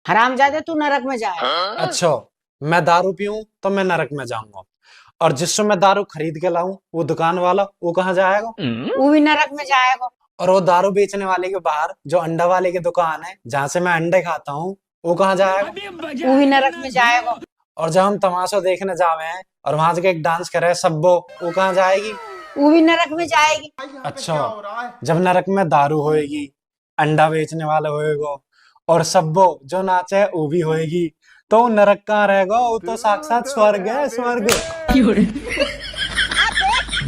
हरामजादे तू नरक में जाए। अच्छा, मैं दारू पीऊं तो मैं नरक में जाऊंगा, और जिससे मैं दारू खरीद के लाऊं वो दुकान वाला, वो कहाँ जाएगा? वो भी नरक में जाएगा। और वो दारू बेचने वाले के बाहर जो अंडा वाले की दुकान है जहाँ से मैं अंडे खाता हूँ, वो कहाँ जाएगा? वो भी नरक में जाएगा। और जब हम तमाशा देखने जावे हैं और वहां से एक डांस करे सब्बो, वो कहाँ जाएगी? वो भी नरक में जाएगी। अच्छा, जब नरक में दारू होएगी, अंडा बेचने वाला होएगा और सब्बो जो नाचे है वो भी होएगी, तो नरक कहाँ रहेगा? वो तो साक्षात स्वर्ग है, स्वर्ग।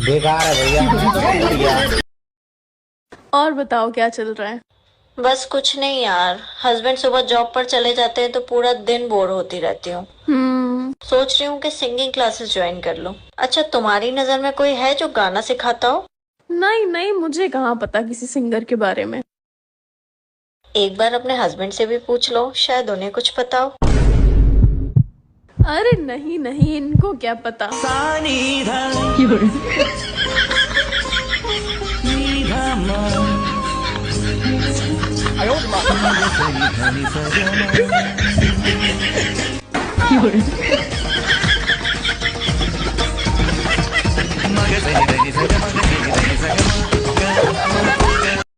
बेकार है भैया। और बताओ क्या चल रहा है? बस कुछ नहीं यार, हस्बैंड सुबह जॉब पर चले जाते हैं तो पूरा दिन बोर होती रहती हूँ। सोच रही हूँ कि सिंगिंग क्लासेस ज्वाइन कर लूँ। अच्छा, तुम्हारी नजर में कोई है जो गाना सिखाता हो? नहीं नहीं, मुझे कहाँ पता किसी सिंगर के बारे में। एक बार अपने हस्बैंड से भी पूछ लो, शायद उन्हें कुछ पता हो। अरे नहीं नहीं, इनको क्या पता।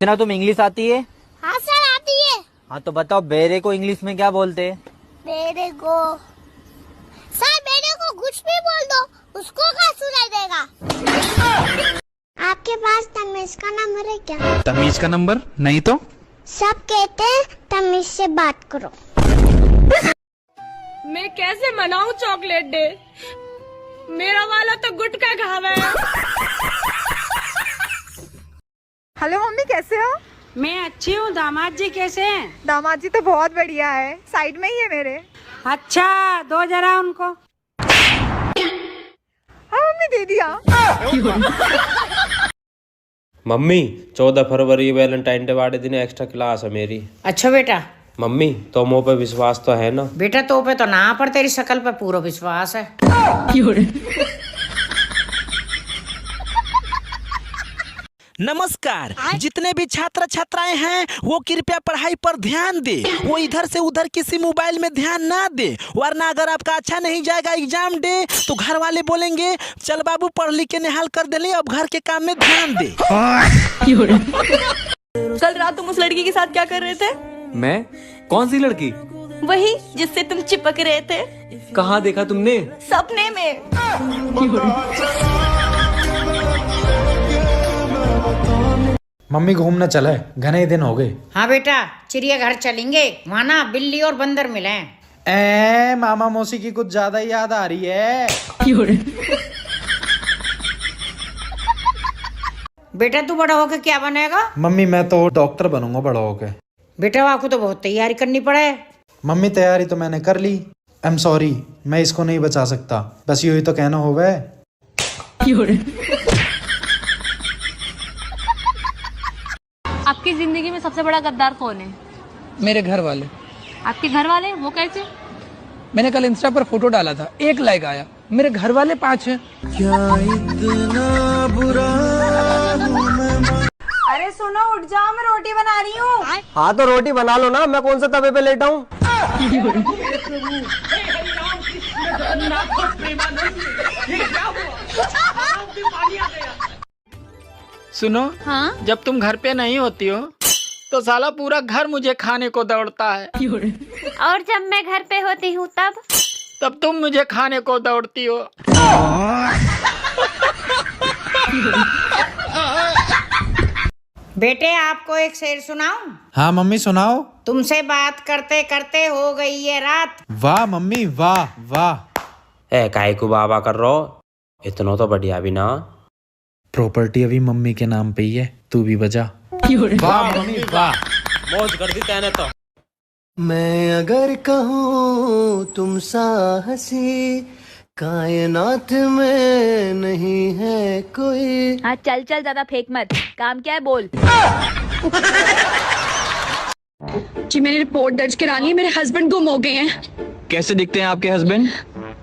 ना तुम इंग्लिश आती है? हाँ सर आती है। हाँ तो बताओ, बेरे को इंग्लिश में क्या बोलते हैं? बेरे को सर, बेरे को कुछ भी बोल दो, उसको क्या सुनाई देगा। आपके पास तमीज का नंबर है क्या? तमीज का नंबर नहीं तो? सब कहते हैं तमीज से बात करो। मैं कैसे मनाऊं चॉकलेट डे? मेरा वाला तो गुटका खावा है। हेलो मम्मी, कैसे हो? मैं अच्छी हूँ, दामाद जी कैसे हैं? दामाद जी तो बहुत बढ़िया है, साइड में ही है मेरे। अच्छा, दो जरा उनको। हाँ मम्मी, दे दिया। मम्मी 14 फरवरी वैलेंटाइन डे वाले दिन एक्स्ट्रा क्लास है मेरी। अच्छा बेटा। मम्मी तो मुँह पे विश्वास तो है ना? बेटा तो पे तो ना, पर तेरी शक्ल पे पूरा विश्वास है। नमस्कार, जितने भी छात्र छात्राएं हैं वो कृपया पढ़ाई पर ध्यान दे। वो इधर से उधर किसी मोबाइल में ध्यान ना दे, वरना अगर आपका अच्छा नहीं जाएगा एग्जाम डे तो घर वाले बोलेंगे चल बाबू पढ़ लिख के निहाल कर दे, अब घर के काम में ध्यान दे। कल रात तुम उस लड़की के साथ क्या कर रहे थे? मैं? कौन सी लड़की? वही जिससे तुम चिपक रहे थे। कहाँ देखा तुमने? सपने में। मम्मी घूमने चले, घने दिन हो गए। हाँ बेटा, चिड़ियाघर चलेंगे, वहाँ ना बिल्ली और बंदर मिले। मामा मौसी की कुछ ज्यादा ही याद आ रही है। बेटा तू बड़ा होके क्या बनेगा? मम्मी मैं तो डॉक्टर बनूंगा बड़ा होके। बेटा आपको तो बहुत तैयारी करनी पड़े। मम्मी तैयारी तो मैंने कर ली। आई एम सॉरी, मैं इसको नहीं बचा सकता, बस यही तो कहना होगा। आपकी जिंदगी में सबसे बड़ा गद्दार कौन है? मेरे घर वाले। आपके घर वाले? वो कैसे? मैंने कल इंस्टा पर फोटो डाला था, 1 लाइक आया। मेरे घर वाले 5 हैं। क्या इतना बुरा? अरे सुनो, उठ जाओ, मैं रोटी बना रही हूँ। हाँ तो रोटी बना लो ना, मैं कौन सा तवे पे लेटा हूँ? सुनो, हाँ? जब तुम घर पे नहीं होती हो तो साला पूरा घर मुझे खाने को दौड़ता है, और जब मैं घर पे होती हूँ तब तुम मुझे खाने को दौड़ती हो। बेटे आपको एक शेर सुनाऊं? हाँ मम्मी सुनाओ। तुमसे बात करते करते हो गई ये रात। वाह मम्मी वाह वाह। काहे को बाबा कर रहो, इतना तो बढ़िया भी ना। प्रॉपर्टी अभी मम्मी के नाम पे ही है, तू भी बजा। वाह मम्मी वाह, मौज कर दी तैने तो। मैं अगर कहूँ तुम सा हंसी कायनात में नहीं है कोई। हाँ चल चल, ज्यादा फेंक मत, काम क्या है बोल। जी मैंने रिपोर्ट दर्ज करानी है, मेरे हस्बैंड गुम हो गए हैं। कैसे दिखते हैं आपके हस्बैंड?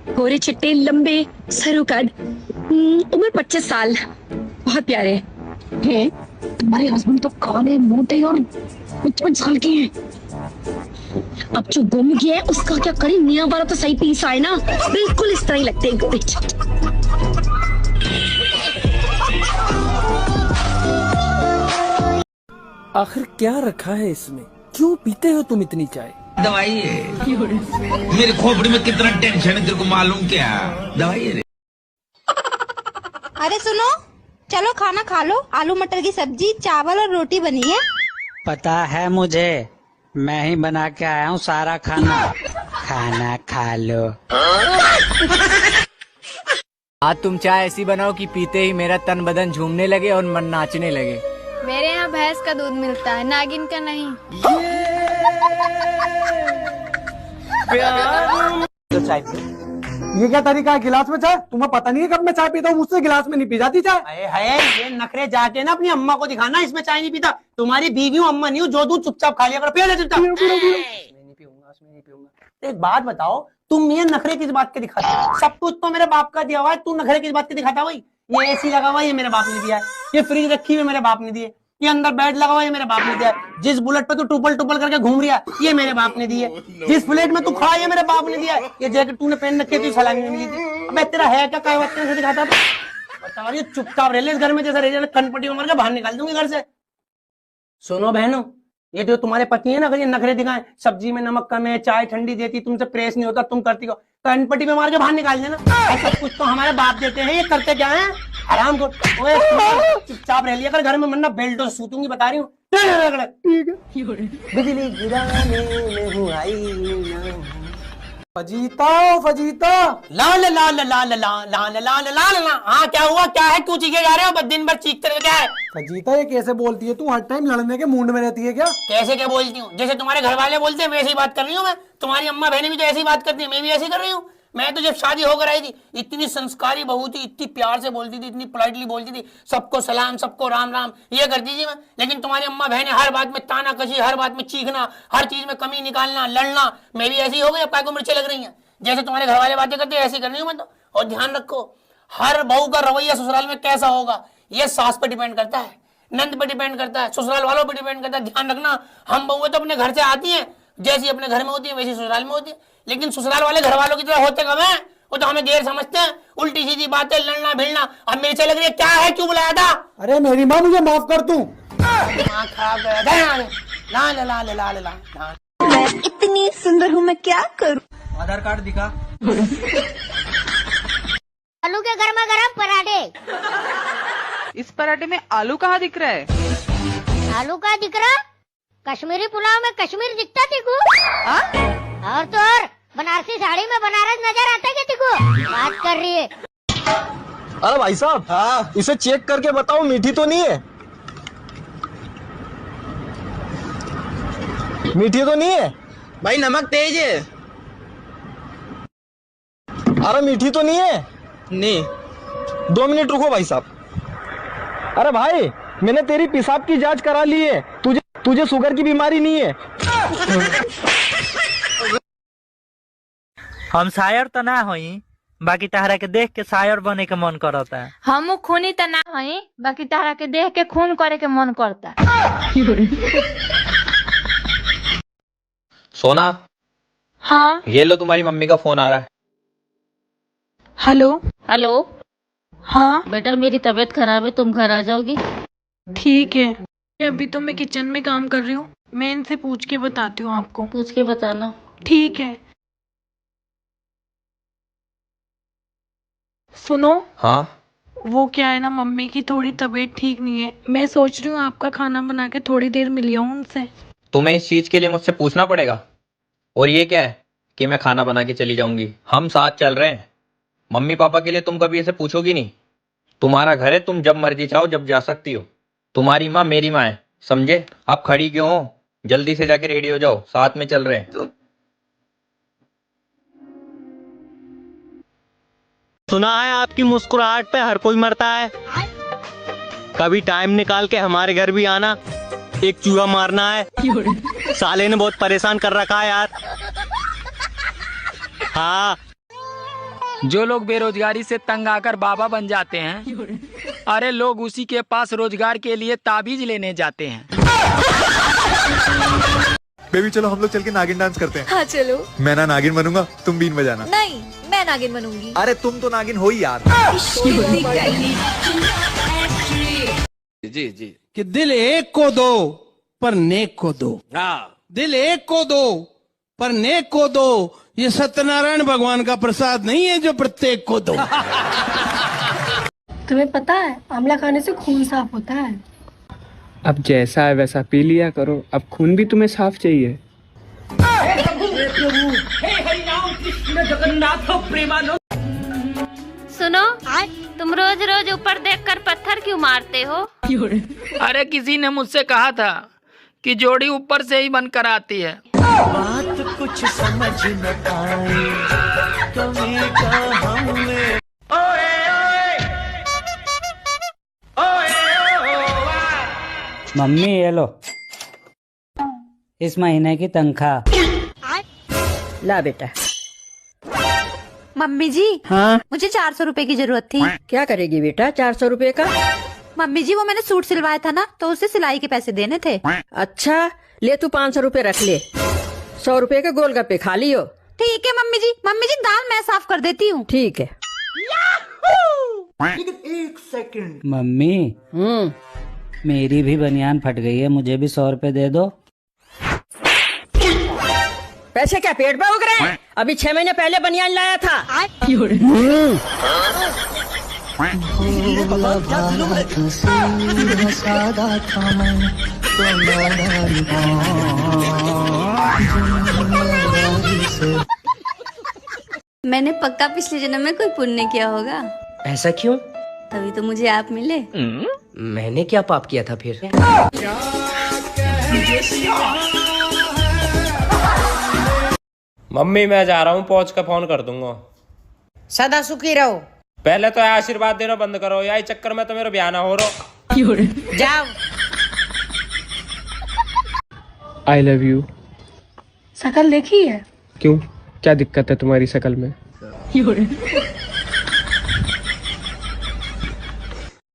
गोरे चिट्टे लंबे सरू कद, उम्र 25 साल, बहुत प्यारे हैं। तुम्हारे हस्बैंड तो काले मोटे और 55 साल के हैं। अब जो गुम गया है उसका क्या करें? मियाँ वाला तो सही पीस आए ना, बिल्कुल इस तरह ही लगते हैं गोरे। आखिर क्या रखा है इसमें? क्यों पीते हो तुम इतनी चाय? दवाई है। मेरी खोपड़ी में कितना टेंशन है तेरे को मालूम क्या? दवाई है। अरे सुनो, चलो खाना खा लो। आलू मटर की सब्जी, चावल और रोटी बनी है। पता है मुझे, मैं ही बना के आया हूँ सारा खाना। खाना खा लो। आज तुम चाय ऐसी बनाओ कि पीते ही मेरा तन बदन झूमने लगे और मन नाचने लगे। मेरे यहाँ भैंस का दूध मिलता है, नागिन का नहीं। ये क्या तरीका है? गिलास में चाय? तुम्हें पता नहीं है कब मैं चाय पीता हूँ? मुझसे गिलास में नहीं पी जाती चाय। है ये नखरे जाके ना अपनी अम्मा को दिखाना, इसमें चाय नहीं पीता। तुम्हारी बीवी हूँ, अम्मा नहीं हूँ। जो दूध चुपचाप खा लिया करो। पिया चुपचाप। मैं नहीं पीऊंगा। एक बात बताओ, तुम ये नखरे किस बात के दिखाते हो? सब कुछ तो मेरे बाप का दिया हुआ है, तू नखरे किस बात के दिखाता? भाई ये एसी लगा हुआ है, ये मेरे बाप ने दिया है। ये फ्रिज रखी हुई मेरे बाप ने दी है। ये अंदर बेड लगा हुआ है, ये मेरे बाप ने दिया है। जिस बुलेट पे तू टुपल टुपल करके घूम रहा है, ये मेरे बाप ने दी है। जिस फ्लैट में तू खड़ा है, ये मेरे बाप ने दिया है। ये जैकेट तूने पहन रखी है, तू सलामी में मिली थी। अबे तेरा है क्या? काय बच्चे से दिखाता? बता रही चुपचाप रह ले इस घर में, जैसा रह कनपट्टी मार के बाहर निकाल दूंगी घर से। सुनो बहनों, ये जो तुम्हारे पति है ना, अगर ये नखरे दिखाएं, सब्जी में नमक कम है, चाय ठंडी देती, तुमसे प्रेस नहीं होता, तुम करती हो, कनपट्टी में मार के बाहर निकाल देना। सब कुछ तो हमारे बाप देते हैं, ये करते क्या है? आराम को चुपचाप रह लिया कर घर में, वरना बेल्ट तो सूतूंगी, बता रही हूँ। बिजली गिराने में हूँ आई। फजीता फजीता, लाल लाल लाल लाल लाल लाल लाल। हाँ क्या हुआ? क्या है? क्यों चीखे जा रहे हो? दिन भर चीखते रहे, क्या है? फजीता ये कैसे बोलती है तू? हर टाइम लड़ने के मूड में रहती है क्या? कैसे क्या बोलती हूँ? जैसे तुम्हारे घर वाले बोलते हैं वैसे ही बात कर रही हूँ मैं। तुम्हारी अम्मा बहनें भी तो ऐसी ही बात करती है, मैं भी ऐसी कर रही हूँ। मैं तो जब शादी होकर आई थी, इतनी संस्कारी बहू थी, इतनी प्यार से बोलती थी, इतनी पोलाइटली बोलती थी, सबको सलाम, सबको राम राम, ये करती थी मैं। लेकिन तुम्हारी अम्मा बहनें हर बात में ताना कशी, हर बात में चीखना, हर चीज में कमी निकालना, लड़ना। मैं भी ऐसी हो गई, अब काय को मिर्चें लग रही हैं। जैसे तुम्हारे घर वाले बातें करते हैं ऐसी कर रही हूँ मैं तो। और ध्यान रखो, हर बहू का रवैया ससुराल में कैसा होगा, ये सास पे डिपेंड करता है, नंद पे डिपेंड करता है, ससुराल वालों पे डिपेंड करता है। ध्यान रखना, हम बहुएं तो अपने घर से आती हैं, जैसी अपने घर में होती है वैसी ससुराल में होती है। लेकिन ससुराल वाले घर वालों की तरह होते कब हैं? वो तो हमें गैर समझते हैं, उल्टी सीधी बातें, लड़ना भिड़ना। अब मिर्चें लग रही है, क्या है? क्यों बुलाया था? अरे मेरी माँ, मुझे माफ कर तू। दिमाग खराब कर ला ला ला ला ला। मैं इतनी सुंदर हूँ, मैं क्या करूँ? आधार कार्ड दिखा। आलू के गर्मा गर्म पराठे। इस पराठे में आलू कहाँ दिख रहा है? आलू का दिख रहा? कश्मीरी पुलाव में कश्मीर दिखता तिको? और तो और बनारसी साड़ी में बनारस नजर आता क्या तिको? बात कर रही है। अरे भाई साहब, हाँ इसे चेक करके बताओ, मीठी तो नहीं है? मीठी तो नहीं है भाई? नमक तेज है। अरे मीठी तो नहीं है? नहीं। 2 मिनट रुको भाई साहब। अरे भाई, मैंने तेरी पेशाब की जांच करा ली है, तुझे शुगर की बीमारी नहीं है। हम शायर तो ना होई, बाकी तहरा के देख के शायर बने के मन करता है। हम खूनी तो ना हई, बाकी तारा के देख के खून करे के मन करता। सोना, हाँ ये लो तुम्हारी मम्मी का फोन आ रहा है। हेलो। हेलो हाँ बेटा, मेरी तबीयत खराब है, तुम घर आ जाओगी? ठीक है, अभी तो मैं किचन में काम कर रही हूँ, मैं इनसे पूछ के बताती हूँ आपको। पूछ के बताना। ठीक है। सुनो। हाँ। वो क्या है ना, मम्मी की थोड़ी तबीयत ठीक नहीं है, मैं सोच रही हूँ आपका खाना बना के थोड़ी देर मिल जाऊँ उनसे। तुम्हें इस चीज के लिए मुझसे पूछना पड़ेगा? और ये क्या है कि मैं खाना बना के चली जाऊंगी? हम साथ चल रहे हैं। मम्मी पापा के लिए तुम कभी ऐसे पूछोगी नहीं। तुम्हारा घर है, तुम जब मर्जी चाहो जब जा सकती हो। तुम्हारी माँ मेरी माँ है, समझे? आप खड़ी क्यों हो? जल्दी से जाके रेडी हो जाओ, साथ में चल रहे हैं। सुना है आपकी मुस्कुराहट पे हर कोई मरता है। कभी टाइम निकाल के हमारे घर भी आना, एक चूहा मारना है। साले ने बहुत परेशान कर रखा है यार। हाँ, जो लोग बेरोजगारी से तंग आकर बाबा बन जाते हैं, अरे लोग उसी के पास रोजगार के लिए ताबीज लेने जाते हैं। बेबी चलो हम लोग चल के नागिन डांस करते हैं। हाँ चलो। मैं ना नागिन बनूंगा, तुम बीन बजाना। नहीं, मैं नागिन बनूंगी। अरे तुम तो नागिन हो ही यार। जी जी कि दिल एक को दो पर नेक को दो। दिल एक को दो पर नेक को दो, ये सत्यनारायण भगवान का प्रसाद नहीं है जो प्रत्येक को दो। तुम्हें पता है आंवला खाने से खून साफ होता है। अब जैसा है वैसा पी लिया करो, अब खून भी तुम्हें साफ चाहिए। सुनो, तुम रोज रोज ऊपर देखकर पत्थर क्यों मारते हो? अरे किसी ने मुझसे कहा था कि जोड़ी ऊपर से ही बनकर आती है। बात कुछ समझ न आए, कभी का हमने। मम्मी ये लो इस महीने की तनख्वाह। ला बेटा। मम्मी जी, हाँ मुझे 400 रुपए की जरूरत थी। क्या करेगी बेटा 400 रुपए का? मम्मी जी, वो मैंने सूट सिलवाया था ना, तो उसे सिलाई के पैसे देने थे। अच्छा ले तू 500 रुपए रख ले, 100 रुपए के गोलगप्पे खा लियो। ठीक है मम्मी जी। मम्मी जी, दाल मैं साफ कर देती हूँ। ठीक है। मम्मी मेरी भी बनियान फट गई है, मुझे भी 100 रुपए दे दो। पैसे क्या पेट पे उग रहे हैं? अभी 6 महीने पहले बनियान लाया था। मैंने पक्का पिछले जन्म में कोई पुण्य किया होगा, ऐसा क्यों? तभी तो मुझे आप मिले। मैंने क्या पाप किया था फिर? मम्मी मैं जा रहा हूँ, पहुँच कर फोन कर दूंगा। सदा सुखी रहो। पहले तो आशीर्वाद देना बंद करो, यही चक्कर में तो मेरा ब्याह ना हो रहा। जाओ। I love you. शकल देखी है? क्यों, क्या दिक्कत है तुम्हारी शकल में?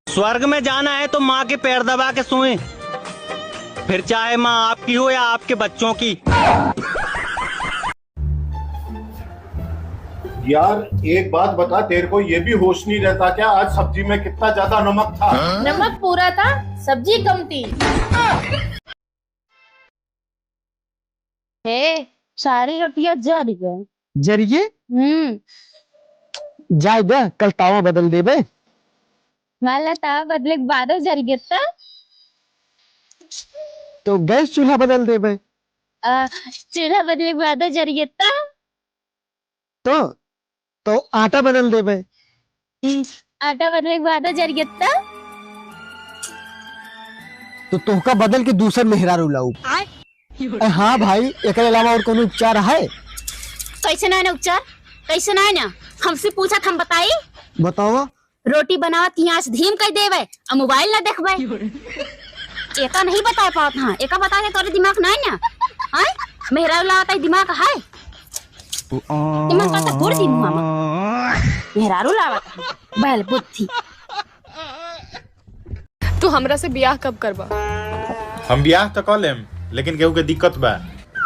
स्वर्ग में जाना है तो माँ के पैर दबा के सोएं, फिर चाहे माँ आपकी हो या आपके बच्चों की। यार एक बात बता, तेरे को ये भी होश नहीं रहता क्या? आज सब्जी में कितना ज्यादा नमक था? नमक पूरा था, सब्जी कम थी। सारी रोटियां जल गई। जरिए जाए दे, कल तावा बदल दे बे। वाला तावा बदले 12 जल गया। तो गैस चूल्हा बदल दे बे। चूल्हा बदले 12 जल गया। तो आटा बदल दे बे। आटा बदले 12 जल गया। तो तोहका बदल के दूसर मेहरारू लाऊ। हाँ भाई, एक अलावा और कोनो उपचार है? कैसे ना उपचार, कैसे ना हमसे पूछा हम बताई। बताओ। रोटी बनावा तिहास धीम कर देवे और मोबाइल ना देखबे। एका नहीं बता पात। हाँ एका बता के तोरे दिमाग ना है ना? हां मेरा लाता दिमाग है, दिमाग का तो गुड़ दी मामा मेहरारू लावत बैल बुद्धि। तू हमरा से ब्याह कब करबा? हम ब्याह तो कर लेम, लेकिन केहू के दिक्कत बा।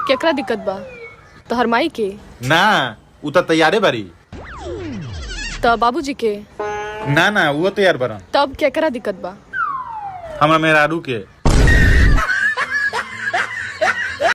केकरा दिक्कत बा? तोहर माई के? ना उ तो तैयारे बारी। तो बाबूजी के? ना वो तैयार बरन। तब केकरा दिक्कत बा? हमरा मेहरारू के।